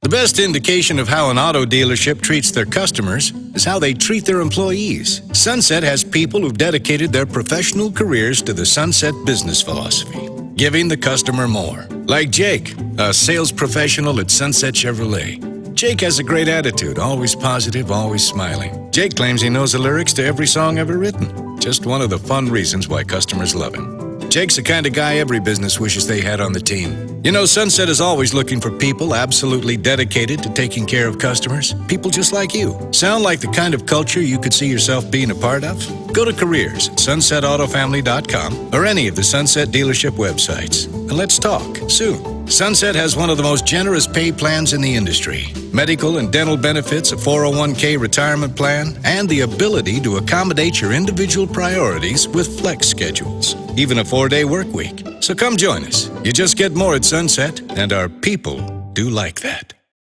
The best indication of how an auto dealership treats their customers is how they treat their employees. Sunset has people who've dedicated their professional careers to the Sunset business philosophy, giving the customer more. Like Jake, a sales professional at Sunset Chevrolet. Jake has a great attitude, always positive, always smiling. Jake claims he knows the lyrics to every song ever written. Just one of the fun reasons why customers love him. Jake's the kind of guy every business wishes they had on the team. You know, Sunset is always looking for people absolutely dedicated to taking care of customers. People just like you. Sound like the kind of culture you could see yourself being a part of? Go to careers at sunsetautofamily.com or any of the Sunset dealership websites. And let's talk soon. Sunset has one of the most generous pay plans in the industry. Medical and dental benefits, a 401k retirement plan, and the ability to accommodate your individual priorities with flex schedules. Even a 4-day work week. So come join us. You just get more at Sunset, and our people do like that.